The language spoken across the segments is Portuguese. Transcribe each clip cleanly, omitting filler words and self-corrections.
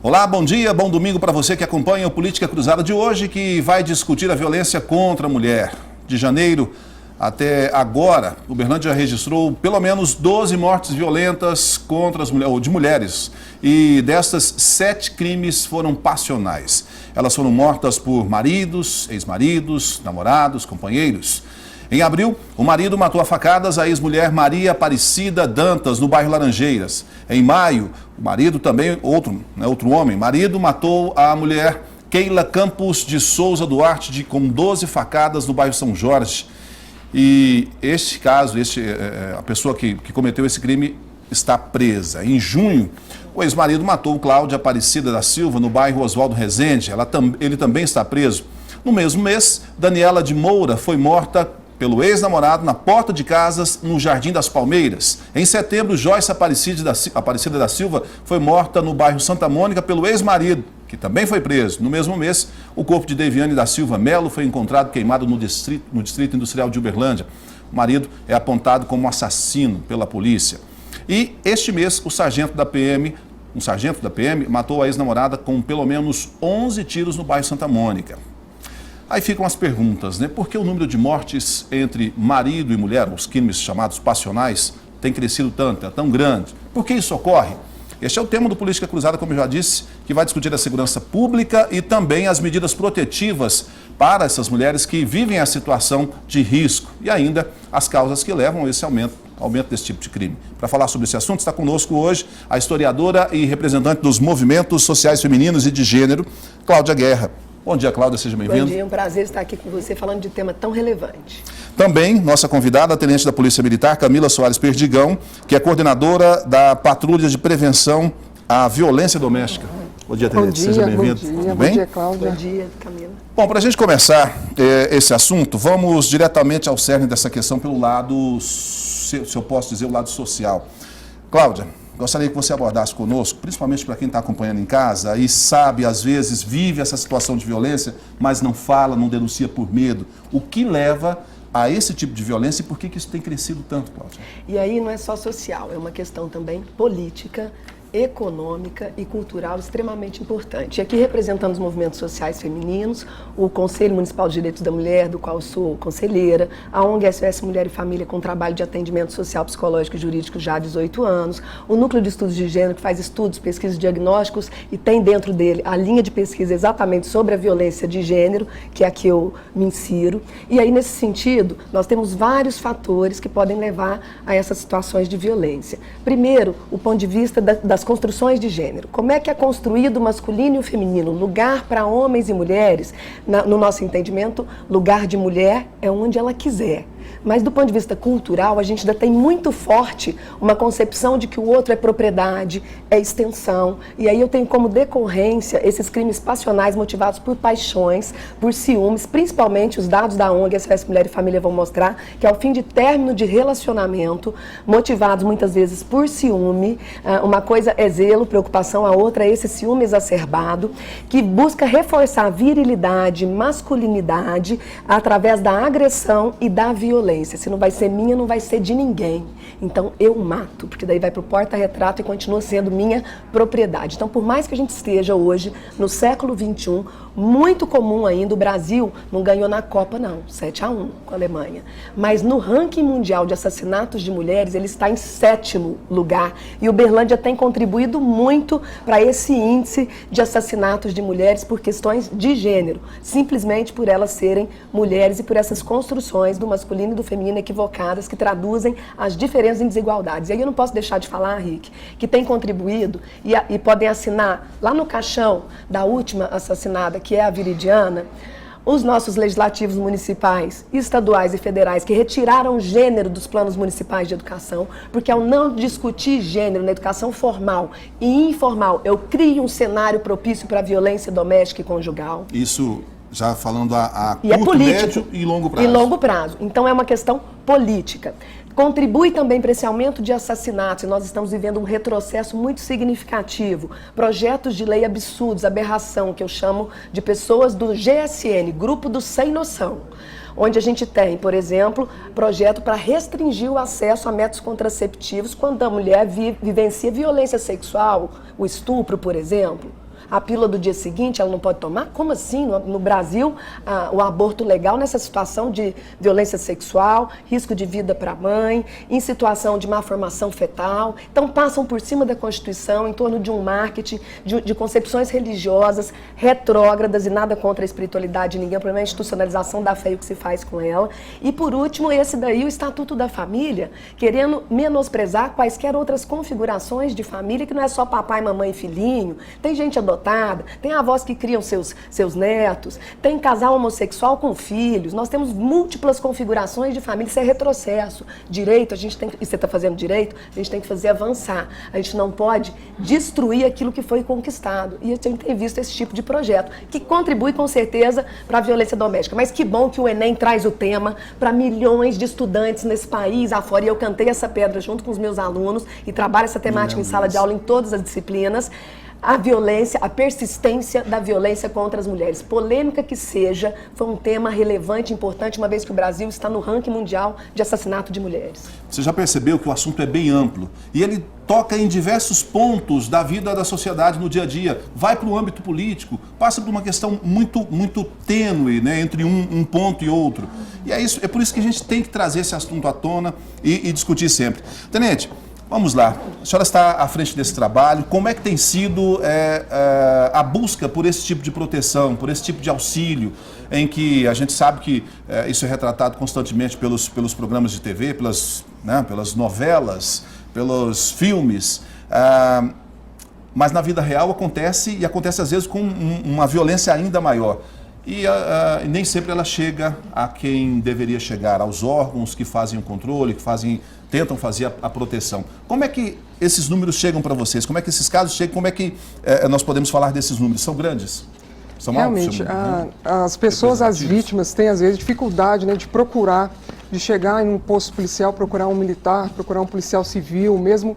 Olá, bom dia, bom domingo para você que acompanha o Política Cruzada de hoje, que vai discutir a violência contra a mulher. De janeiro até agora, Uberlândia registrou pelo menos 12 mortes violentas contra as mulheres, ou de mulheres, e destas 7 crimes foram passionais. Elas foram mortas por maridos, ex-maridos, namorados, companheiros. Em abril, o marido matou a facadas a ex-mulher Maria Aparecida Dantas, no bairro Laranjeiras. Em maio, o marido também, outro homem, marido matou a mulher Keila Campos de Souza Duarte com 12 facadas no bairro São Jorge. E este caso, a pessoa que cometeu esse crime está presa. Em junho, o ex-marido matou Cláudia Aparecida da Silva, no bairro Oswaldo Rezende. Ele também está preso. No mesmo mês, Daniela de Moura foi morta pelo ex-namorado na porta de casas no Jardim das Palmeiras. Em setembro, Joyce Aparecida da Silva foi morta no bairro Santa Mônica pelo ex-marido, que também foi preso. No mesmo mês, o corpo de Deviane da Silva Melo foi encontrado queimado no Distrito Industrial de Uberlândia. O marido é apontado como assassino pela polícia. E este mês, um sargento da PM matou a ex-namorada com pelo menos 11 tiros no bairro Santa Mônica. Aí ficam as perguntas, né? Por que o número de mortes entre marido e mulher, os crimes chamados passionais, tem crescido tanto, é tão grande? Por que isso ocorre? Este é o tema do Política Cruzada, como eu já disse, que vai discutir a segurança pública e também as medidas protetivas para essas mulheres que vivem a situação de risco e ainda as causas que levam a esse aumento desse tipo de crime. Para falar sobre esse assunto, está conosco hoje a historiadora e representante dos movimentos sociais femininos e de gênero, Cláudia Guerra. Bom dia, Cláudia, seja bem-vinda. Bom dia, é um prazer estar aqui com você falando de tema tão relevante. Também, nossa convidada, a tenente da Polícia Militar, Camila Soares Perdigão, que é coordenadora da Patrulha de Prevenção à Violência Doméstica. Bom dia, tenente, seja bem-vinda. Bom dia, Cláudia. Bom dia, Camila. Bom, para a gente começar esse assunto, vamos diretamente ao cerne dessa questão pelo lado, se eu posso dizer, o lado social. Cláudia, gostaria que você abordasse conosco, principalmente para quem está acompanhando em casa e sabe, às vezes, vive essa situação de violência, mas não fala, não denuncia por medo. O que leva a esse tipo de violência e por que isso tem crescido tanto, Cláudia? E aí não é só social, é uma questão também política, econômica e cultural extremamente importante. E aqui representando os movimentos sociais femininos, o Conselho Municipal de Direitos da Mulher, do qual eu sou conselheira, a ONG SOS Mulher e Família com trabalho de atendimento social, psicológico e jurídico já há 18 anos, o Núcleo de Estudos de Gênero, que faz estudos, pesquisas, diagnósticos e tem dentro dele a linha de pesquisa exatamente sobre a violência de gênero, que é a que eu me insiro. E aí, nesse sentido, nós temos vários fatores que podem levar a essas situações de violência. Primeiro, o ponto de vista das construções de gênero. Como é que é construído o masculino e o feminino? Lugar para homens e mulheres, no nosso entendimento, lugar de mulher é onde ela quiser. Mas do ponto de vista cultural, a gente ainda tem muito forte uma concepção de que o outro é propriedade, é extensão. E aí eu tenho como decorrência esses crimes passionais motivados por paixões, por ciúmes, principalmente os dados da ONG SOS Mulher e Família vão mostrar que ao fim de término de relacionamento, motivados muitas vezes por ciúme, uma coisa é zelo, preocupação, a outra é esse ciúme exacerbado, que busca reforçar a virilidade, masculinidade, através da agressão e da violência. Se não vai ser minha, não vai ser de ninguém. Então eu mato, porque daí vai para o porta-retrato e continua sendo minha propriedade. Então, por mais que a gente esteja hoje no século XXI, muito comum ainda, o Brasil não ganhou na Copa não, 7-1 com a Alemanha. Mas no ranking mundial de assassinatos de mulheres, ele está em 7º lugar. E Uberlândia tem contribuído muito para esse índice de assassinatos de mulheres por questões de gênero, simplesmente por elas serem mulheres e por essas construções do masculino e do feminino equivocadas que traduzem as diferenças em desigualdades. E aí eu não posso deixar de falar, Rick, que tem contribuído e podem assinar lá no caixão da última assassinada, que é a Viridiana, os nossos legislativos municipais, estaduais e federais que retiraram gênero dos planos municipais de educação, porque ao não discutir gênero na educação formal e informal, eu crio um cenário propício para a violência doméstica e conjugal. Isso já falando a curto, político, médio e longo prazo. E longo prazo. Então é uma questão política. Contribui também para esse aumento de assassinatos, e nós estamos vivendo um retrocesso muito significativo. Projetos de lei absurdos, aberração, que eu chamo de pessoas do GSN, Grupo do Sem Noção, onde a gente tem, por exemplo, projeto para restringir o acesso a métodos contraceptivos quando a mulher vivencia violência sexual, o estupro, por exemplo. A pílula do dia seguinte ela não pode tomar? Como assim? No Brasil, o aborto legal nessa situação de violência sexual, risco de vida para a mãe, em situação de má formação fetal. Então passam por cima da Constituição em torno de um marketing, de concepções religiosas retrógradas e nada contra a espiritualidade de ninguém, o problema é a institucionalização da fé e o que se faz com ela. E por último, esse daí, o Estatuto da Família, querendo menosprezar quaisquer outras configurações de família, que não é só papai, mamãe e filhinho, tem gente adotada, tem avós que criam seus netos, tem casal homossexual com filhos, nós temos múltiplas configurações de família, isso é retrocesso. Direito, a gente tem, e você está fazendo direito, a gente tem que fazer avançar, a gente não pode destruir aquilo que foi conquistado. E a gente tem visto esse tipo de projeto, que contribui com certeza para a violência doméstica. Mas que bom que o Enem traz o tema para milhões de estudantes nesse país afora. E eu cantei essa pedra junto com os meus alunos e trabalho essa temática em sala de aula em todas as disciplinas. A violência, a persistência da violência contra as mulheres. Polêmica que seja, foi um tema relevante, importante, uma vez que o Brasil está no ranking mundial de assassinato de mulheres. Você já percebeu que o assunto é bem amplo e ele toca em diversos pontos da vida da sociedade no dia a dia. Vai para o âmbito político, passa por uma questão muito tênue, né, entre um ponto e outro. E é por isso que a gente tem que trazer esse assunto à tona e discutir sempre. Tenente, vamos lá, a senhora está à frente desse trabalho, como é que tem sido a busca por esse tipo de proteção, por esse tipo de auxílio, em que a gente sabe que isso é retratado constantemente pelos programas de TV, pelas novelas, pelos filmes, mas na vida real acontece, e acontece às vezes com uma violência ainda maior. E nem sempre ela chega a quem deveria chegar, aos órgãos que fazem o controle, que tentam fazer a proteção. Como é que esses números chegam para vocês? Como é que esses casos chegam? Como é que nós podemos falar desses números? São grandes? São realmente, as pessoas, as vítimas, têm às vezes dificuldade, né, de procurar, de chegar em um posto policial, procurar um militar, procurar um policial civil, mesmo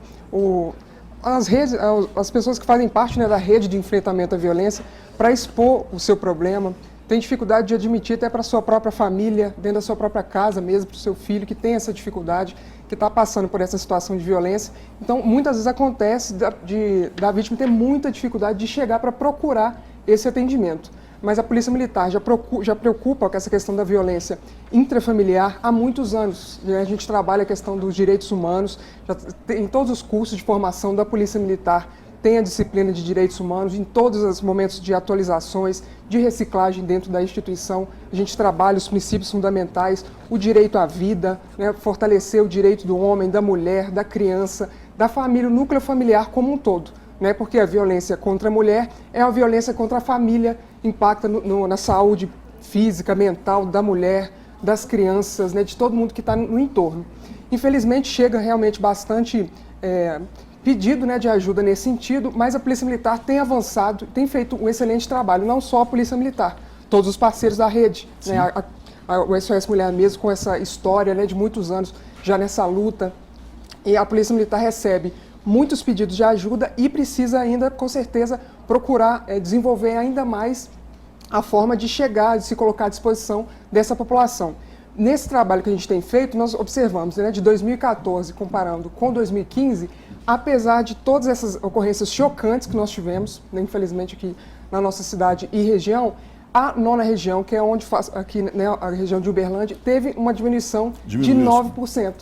as pessoas que fazem parte, né, da rede de enfrentamento à violência, para expor o seu problema. Tem dificuldade de admitir até para a sua própria família, dentro da sua própria casa mesmo, para o seu filho que tem essa dificuldade, que está passando por essa situação de violência. Então, muitas vezes acontece da vítima ter muita dificuldade de chegar para procurar esse atendimento. Mas a Polícia Militar já preocupa com essa questão da violência intrafamiliar há muitos anos. A gente trabalha a questão dos direitos humanos, em todos os cursos de formação da Polícia Militar tem a disciplina de direitos humanos, em todos os momentos de atualizações, de reciclagem dentro da instituição. A gente trabalha os princípios fundamentais, o direito à vida, né, fortalecer o direito do homem, da mulher, da criança, da família, o núcleo familiar como um todo. Né, porque a violência contra a mulher é uma violência contra a família, impacta na saúde física, mental da mulher, das crianças, né, de todo mundo que está no entorno. Infelizmente chega realmente bastante pedido, né, de ajuda nesse sentido, mas a Polícia Militar tem avançado, tem feito um excelente trabalho, não só a Polícia Militar, todos os parceiros da rede, né, o SOS Mulher mesmo com essa história, né, de muitos anos já nessa luta, e a Polícia Militar recebe muitos pedidos de ajuda e precisa ainda, com certeza, procurar desenvolver ainda mais a forma de chegar, de se colocar à disposição dessa população. Nesse trabalho que a gente tem feito, nós observamos, né, de 2014, comparando com 2015, apesar de todas essas ocorrências chocantes que nós tivemos, né, infelizmente aqui na nossa cidade e região, a 9ª região, que é onde faz, aqui, né, a região de Uberlândia, teve uma diminuição de 9%.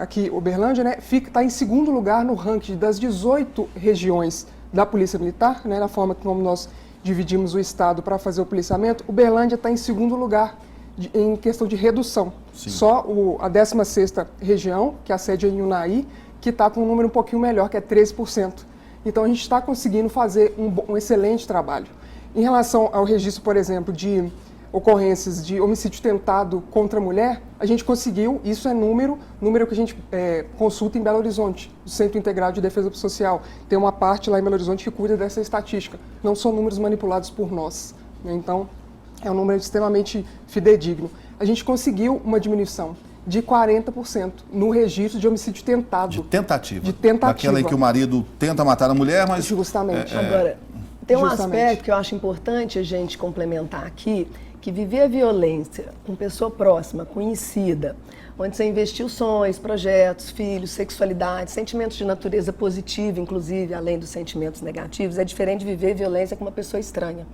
Aqui, Uberlândia, né, está em segundo lugar no ranking das 18 regiões da Polícia Militar, né, na forma como nós dividimos o estado para fazer o policiamento. Uberlândia está em segundo lugar em questão de redução. Sim. Só a 16ª região, que é a sede em Unai, que está com um número um pouquinho melhor, que é 13%. Então a gente está conseguindo fazer um excelente trabalho. Em relação ao registro, por exemplo, de ocorrências de homicídio tentado contra a mulher, a gente conseguiu, isso é número que a gente consulta em Belo Horizonte, o Centro Integrado de Defesa Social. Tem uma parte lá em Belo Horizonte que cuida dessa estatística. Não são números manipulados por nós, né? Então, é um número extremamente fidedigno. A gente conseguiu uma diminuição de 40% no registro de homicídio tentado. De tentativa. De tentativa. Aquela em que o marido tenta matar a mulher, mas... Justamente. Agora, tem um aspecto que eu acho importante a gente complementar aqui, que viver a violência com pessoa próxima, conhecida, onde você investiu sonhos, projetos, filhos, sexualidade, sentimentos de natureza positiva, inclusive, além dos sentimentos negativos, é diferente de viver violência com uma pessoa estranha.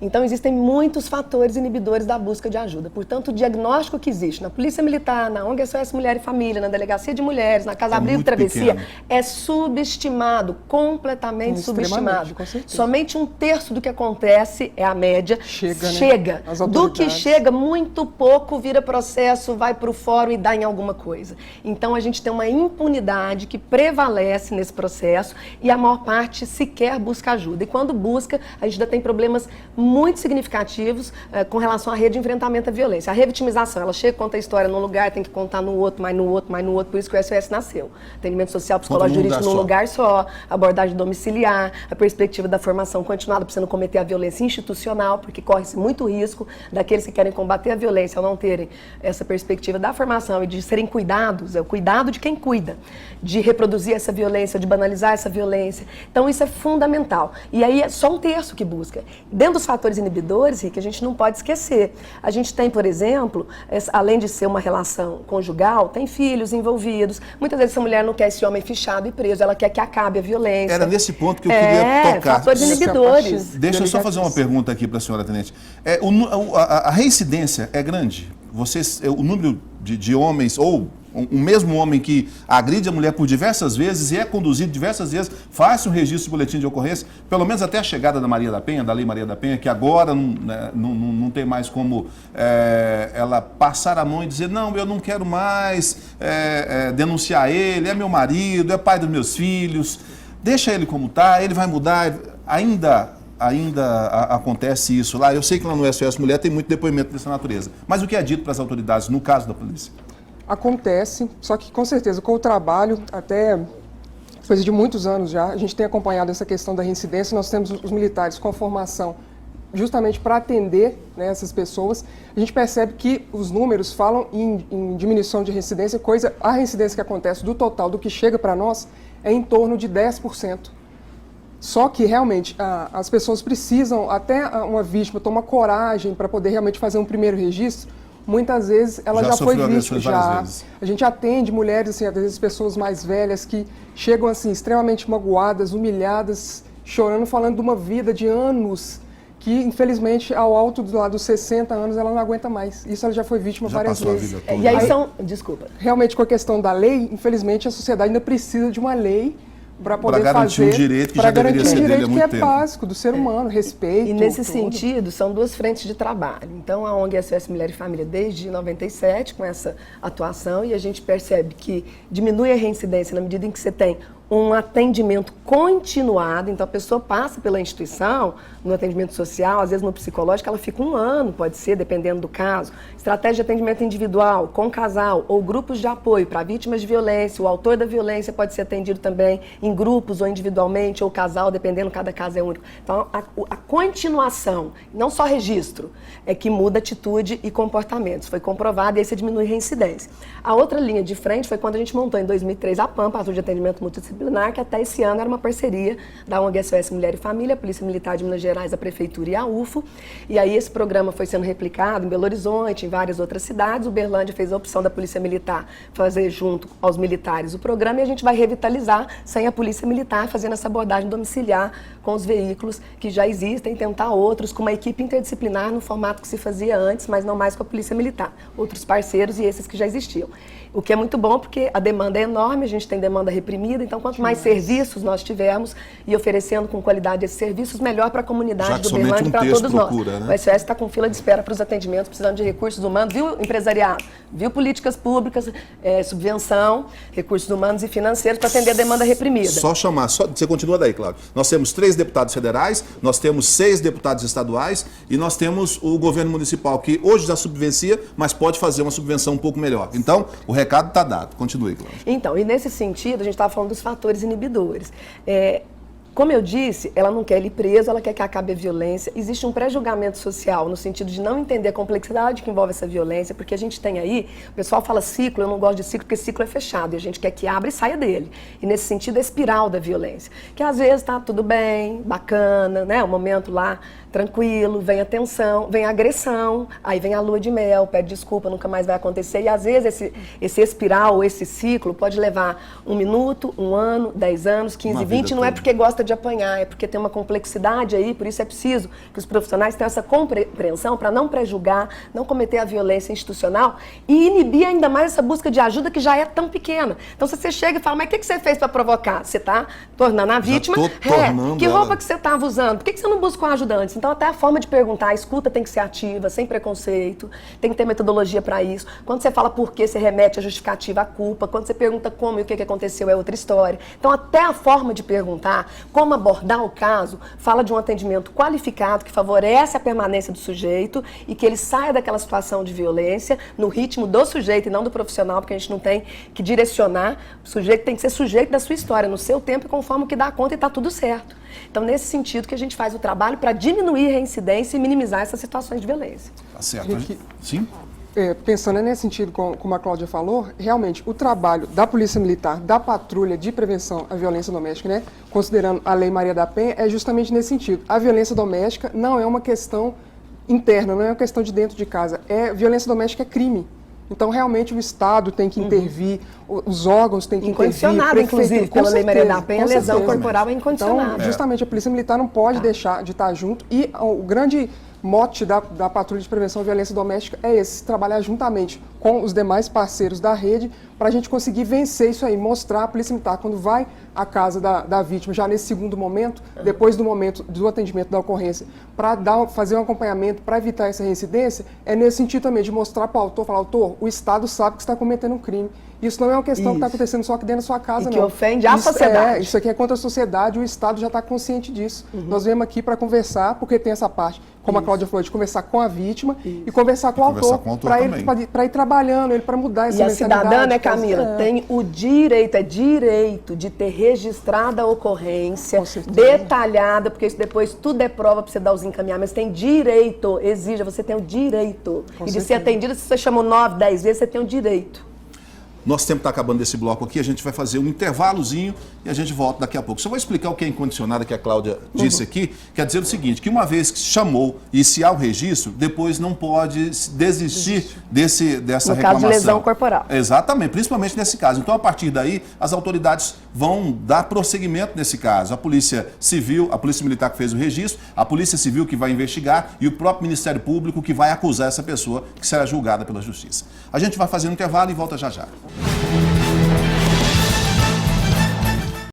Então, existem muitos fatores inibidores da busca de ajuda. Portanto, o diagnóstico que existe na Polícia Militar, na ONG SOS Mulher e Família, na Delegacia de Mulheres, na Casa Abrigo Travessia, é subestimado, completamente subestimado. Somente 1/3 do que acontece, é a média, chega. Né? Do que chega, muito pouco vira processo, vai para o fórum e dá em alguma coisa. Então, a gente tem uma impunidade que prevalece nesse processo e a maior parte sequer busca ajuda. E quando busca, a gente ainda tem problemas muito significativos com relação à rede de enfrentamento à violência. A revitimização, ela chega, conta a história num lugar, tem que contar no outro, mais no outro, mais no outro, por isso que o SOS nasceu. Atendimento social, psicológico, jurídico num lugar só, abordagem domiciliar, a perspectiva da formação continuada para você não cometer a violência institucional, porque corre-se muito risco daqueles que querem combater a violência ao não terem essa perspectiva da formação e de serem cuidados, é o cuidado de quem cuida, de reproduzir essa violência, de banalizar essa violência. Então isso é fundamental. E aí é só 1/3 que busca. Dentro dos fatores inibidores, que a gente não pode esquecer. A gente tem, por exemplo, além de ser uma relação conjugal, tem filhos envolvidos. Muitas vezes essa mulher não quer esse homem fichado e preso, ela quer que acabe a violência. Era nesse ponto que eu queria tocar. Fatores inibidores. Deixa eu só fazer uma pergunta aqui para a senhora, tenente. A reincidência é grande? O número de homens, ou um mesmo homem que agride a mulher por diversas vezes e é conduzido diversas vezes, faz um registro de boletim de ocorrência, pelo menos até a chegada da Maria da Penha, da Lei Maria da Penha, que agora não tem mais como ela passar a mão e dizer, não, eu não quero mais denunciar ele, é meu marido, é pai dos meus filhos, deixa ele como está, ele vai mudar, ainda acontece isso lá. Eu sei que lá no SOS Mulher tem muito depoimento dessa natureza. Mas o que é dito para as autoridades no caso da polícia? Acontece, só que com certeza com o trabalho, até depois de muitos anos já, a gente tem acompanhado essa questão da reincidência. Nós temos os militares com formação justamente para atender, né, essas pessoas. A gente percebe que os números falam em diminuição de reincidência, a reincidência que acontece do total do que chega para nós é em torno de 10%. Só que, realmente, as pessoas precisam, até uma vítima tomar coragem para poder realmente fazer um primeiro registro. Muitas vezes ela já foi vítima. A gente atende mulheres, assim, às vezes pessoas mais velhas que chegam assim, extremamente magoadas, humilhadas, chorando, falando de uma vida de anos que, infelizmente, ao alto dos 60 anos, ela não aguenta mais. Isso ela já foi vítima várias vezes. E aí desculpa. Realmente, com a questão da lei, infelizmente, a sociedade ainda precisa de uma lei para poder garantir fazer, um direito que já deveria ser dele há muito tempo. Que é básico do ser humano, respeito. E nesse sentido, são duas frentes de trabalho. Então, a ONG SOS Mulher e Família, desde 97, com essa atuação, e a gente percebe que diminui a reincidência na medida em que você tem um atendimento continuado, então a pessoa passa pela instituição, no atendimento social, às vezes no psicológico, ela fica 1 ano, pode ser, dependendo do caso. Estratégia de atendimento individual, com casal, ou grupos de apoio para vítimas de violência, o autor da violência pode ser atendido também em grupos ou individualmente, ou casal, dependendo, cada caso é único. Então, a continuação, não só registro, é que muda atitude e comportamentos. Foi comprovado e aí você diminui a reincidência. A outra linha de frente foi quando a gente montou em 2003 a PAM, Patrulha de Atendimento Multidisciplinar, que até esse ano era uma parceria da ONG SOS Mulher e Família, a Polícia Militar de Minas Gerais, a Prefeitura e a UFO. E aí esse programa foi sendo replicado em Belo Horizonte, em várias outras cidades. Uberlândia fez a opção da Polícia Militar fazer junto aos militares o programa e a gente vai revitalizar sem a Polícia Militar, fazendo essa abordagem domiciliar com os veículos que já existem, tentar outros com uma equipe interdisciplinar no formato que se fazia antes, mas não mais com a Polícia Militar. Outros parceiros e esses que já existiam. O que é muito bom porque a demanda é enorme, a gente tem demanda reprimida, então quanto mais serviços nós tivermos e oferecendo com qualidade esses serviços, melhor para a comunidade do Uberlândia e para todos nós. Né? O SOS está com fila de espera para os atendimentos, precisando de recursos humanos, viu, empresariado? Viu, políticas públicas, subvenção, recursos humanos e financeiros para atender a demanda reprimida. Só chamar, você continua daí, Cláudio. Nós temos 3 deputados federais, nós temos 6 deputados estaduais e nós temos o governo municipal, que hoje já subvencia, mas pode fazer uma subvenção um pouco melhor. Então, o recado está dado. Continue, Cláudio. Então, e nesse sentido, a gente estava falando dos fatores inibidores. Como eu disse, ela não quer ele preso, ela quer que acabe a violência. Existe um pré-julgamento social, no sentido de não entender a complexidade que envolve essa violência, porque a gente tem aí, o pessoal fala ciclo, eu não gosto de ciclo, porque ciclo é fechado, e a gente quer que abra e saia dele. E nesse sentido, a espiral da violência. Que às vezes tá tudo bem, bacana, né? O momento lá, tranquilo, vem a tensão, vem a agressão, aí vem a lua de mel, pede desculpa, nunca mais vai acontecer. E às vezes esse espiral, esse ciclo, pode levar 1 minuto, 1 ano, 10 anos, 15, 20, não é porque gosta de apanhar, é porque tem uma complexidade aí, por isso é preciso que os profissionais tenham essa compreensão para não prejulgar, não cometer a violência institucional e inibir ainda mais essa busca de ajuda que já é tão pequena. Então, se você chega e fala, mas o que você fez para provocar? Você está tornando a vítima. Que roupa que você estava usando? Por que você não buscou ajuda antes? Então, até a forma de perguntar, a escuta tem que ser ativa, sem preconceito, tem que ter metodologia para isso. Quando você fala por quê, você remete a justificativa, a culpa. Quando você pergunta como e o que aconteceu, é outra história. Então, até a forma de perguntar, como abordar o caso, fala de um atendimento qualificado que favorece a permanência do sujeito e que ele saia daquela situação de violência no ritmo do sujeito e não do profissional, porque a gente não tem que direcionar. O sujeito tem que ser sujeito da sua história, no seu tempo e conforme o que dá conta e está tudo certo. Então, nesse sentido que a gente faz o trabalho para diminuir a reincidência e minimizar essas situações de violência. Tá certo. Sim? Pensando nesse sentido, como a Cláudia falou, realmente o trabalho da Polícia Militar, da Patrulha de Prevenção à Violência Doméstica, né, considerando a Lei Maria da Penha, é justamente nesse sentido. A violência doméstica não é uma questão interna, não é uma questão de dentro de casa. Violência doméstica é crime. Então, realmente, o Estado tem que intervir, os órgãos têm que intervir. Incondicionado, inclusive, pela Lei Maria da Penha, a lesão corporal é incondicionada. Então, justamente, a Polícia Militar não pode deixar de estar junto. E o grande mote da Patrulha de Prevenção à Violência Doméstica é esse, trabalhar juntamente com os demais parceiros da rede para a gente conseguir vencer isso aí, mostrar a Polícia Militar quando vai à casa da vítima, já nesse segundo momento, depois do momento do atendimento da ocorrência, para fazer um acompanhamento, para evitar essa reincidência, é nesse sentido também de mostrar para o autor, falar, autor, o Estado sabe que está cometendo um crime. Isso não é uma questão que está acontecendo só aqui dentro da sua casa, não. Que ofende a sociedade. Isso aqui é contra a sociedade, o Estado já está consciente disso. Nós viemos aqui para conversar, porque tem essa parte, como a Cláudia falou, de conversar com a vítima e conversar com o autor, para ir trabalhando, ele para mudar essa mentalidade. E a cidadã, né, Camila, tem o direito de ter registrada a ocorrência, detalhada, porque isso depois tudo é prova para você dar os encaminhamentos, tem direito, exija, você tem o direito. E de ser atendida, se você chamou 9, 10 vezes, você tem o direito. Nosso tempo está acabando desse bloco aqui, a gente vai fazer um intervalozinho e a gente volta daqui a pouco. Só vou explicar o que é incondicionada que a Cláudia disse aqui, quer dizer o seguinte, que uma vez que se chamou e se há o registro, depois não pode desistir dessa reclamação. No caso de lesão corporal. Exatamente, principalmente nesse caso. Então, a partir daí, as autoridades vão dar prosseguimento nesse caso. A Polícia Civil, a Polícia Militar que fez o registro, a Polícia Civil que vai investigar e o próprio Ministério Público que vai acusar essa pessoa que será julgada pela Justiça. A gente vai fazer um intervalo e volta já já.